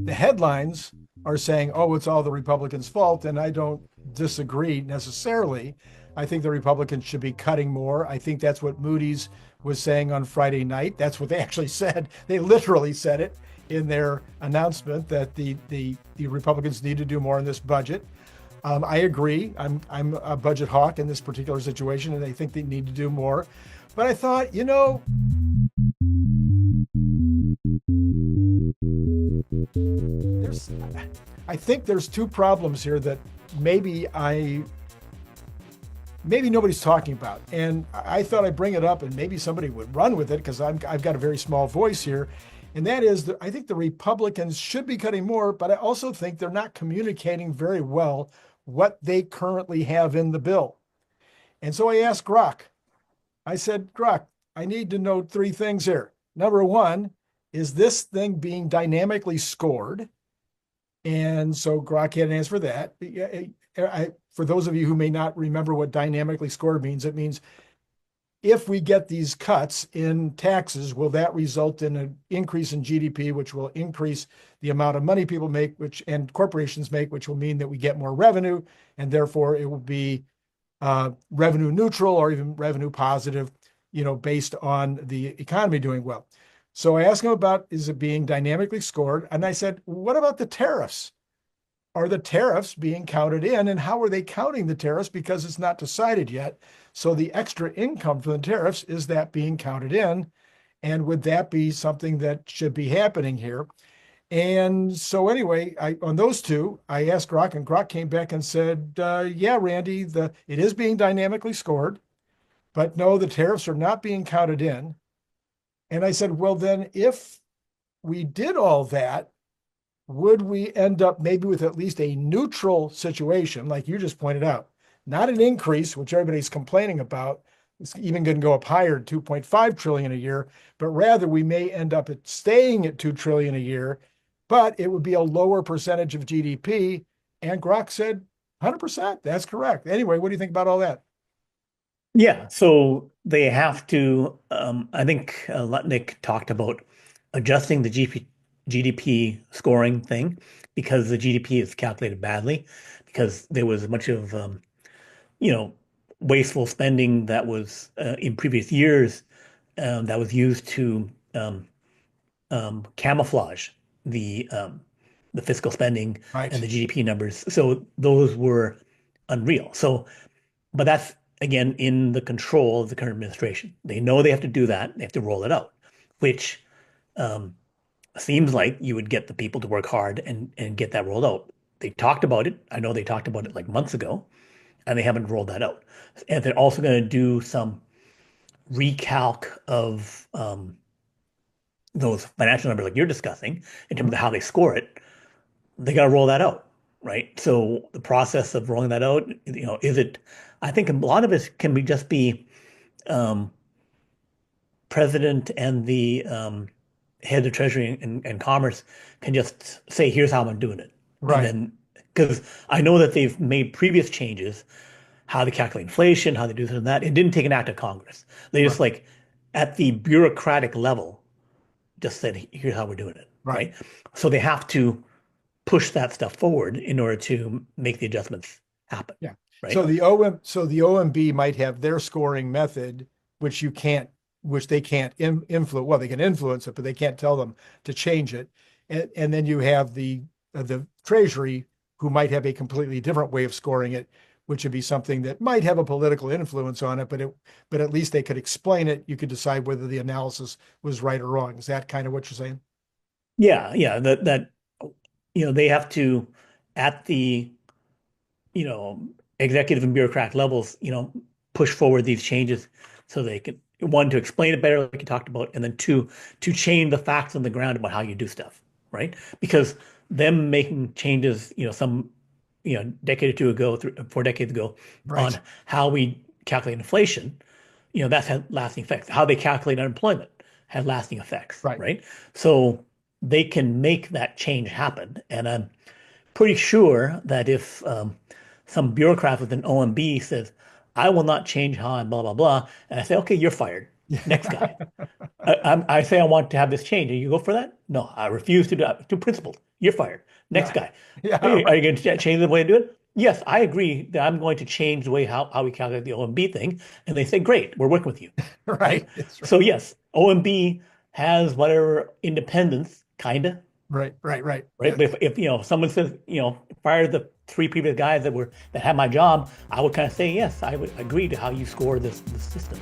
The headlines are saying, oh, it's all the Republicans' fault. And I don't disagree necessarily. I think the Republicans should be cutting more. I think that's what Moody's was saying on Friday night. That's what they actually said. They literally said it in their announcement that the Republicans need to do more in this budget. I agree. I'm a budget hawk in this particular situation, and I think they need to do more. But I thought, I think there's two problems here that maybe nobody's talking about. And I thought I'd bring it up and maybe somebody would run with it because I've got a very small voice here. And that is that I think the Republicans should be cutting more, but I also think they're not communicating very well what they currently have in the bill. And so I asked Grok, I said, Grok, I need to know three things here. Number one, is this thing being dynamically scored? And so Grok had an answer for that. For those of you who may not remember what dynamically scored means, it means if we get these cuts in taxes, will that result in an increase in GDP, which will increase the amount of money people make, and corporations make, which will mean that we get more revenue, and therefore it will be revenue neutral or even revenue positive, based on the economy doing well. So I asked him about, is it being dynamically scored? And I said, what about the tariffs? Are the tariffs being counted in, and how are they counting the tariffs? Because it's not decided yet. So the extra income from the tariffs, is that being counted in? And would that be something that should be happening here? And so anyway, on those two, I asked Grok, and Grok came back and said, yeah, Randy, it is being dynamically scored, but no, the tariffs are not being counted in. And I said, well, then if we did all that, would we end up maybe with at least a neutral situation, like you just pointed out, not an increase, which everybody's complaining about. It's even going to go up higher to 2.5 trillion a year, but rather we may end up staying at 2 trillion a year, but it would be a lower percentage of GDP. And Grok said 100%. That's correct. Anyway, what do you think about all that? Yeah, so they have to. I think Lutnick talked about adjusting the GDP scoring thing because the GDP is calculated badly because there was much of you know wasteful spending that was in previous years that was used to camouflage the fiscal spending and Right. the GDP numbers. So those were unreal. So but that's again in the control of the current administration. They know they have to do that. They have to roll it out, which um, seems like you would get the people to work hard and get that rolled out. They talked about it. I know they talked about it like months ago, and they haven't rolled that out. And they're also going to do some recalc of those financial numbers like you're discussing in terms Mhm. of how they score it. They got to roll that out, right? So the process of rolling that out, is it? I think a lot of it can be just be um, president and the head of Treasury and Commerce can just say, "Here's how I'm doing it," and Right. then because I know that they've made previous changes, how they calculate inflation, how they do this and that. It didn't take an act of Congress. They just Right. like at the bureaucratic level just said, "Here's how we're doing it," Right. right? So they have to push that stuff forward in order to make the adjustments happen, Yeah. right? So the OMB might have their scoring method, which you can't, which they can't influence. Well, they can influence it, but they can't tell them to change it. And then you have the Treasury, who might have a completely different way of scoring it, which would be something that might have a political influence on it, but at least they could explain it. You could decide whether the analysis was right or wrong. Is that kind of what you're saying? Yeah, yeah, that they have to at the you know executive and bureaucrat levels, push forward these changes so they can one to explain it better, like you talked about, and then two to change the facts on the ground about how you do stuff, right? Because them making changes, some decade or two ago, 4 decades ago, Right. on how we calculate inflation, that's had lasting effects. How they calculate unemployment had lasting effects, Right. right? So they can make that change happen. And I'm pretty sure that if some bureaucrat with an OMB says, I will not change how I'm blah, blah, blah, and I say, okay, you're fired. Next guy. I say I want to have this change. Are you go for that? No, I refuse to do it. Too principled. You're fired. Next guy. Yeah, Hey, are right. you going to change the way to do it? Yes, I agree that I'm going to change the way how we calculate the OMB thing. And they say, great, we're working with you. Right? Right. That's right. So yes, OMB has whatever independence, kinda, Right. Right. Right. right? But if someone says, fire the three previous guys that had my job, I would kind of say, yes, I would agree to how you score this system.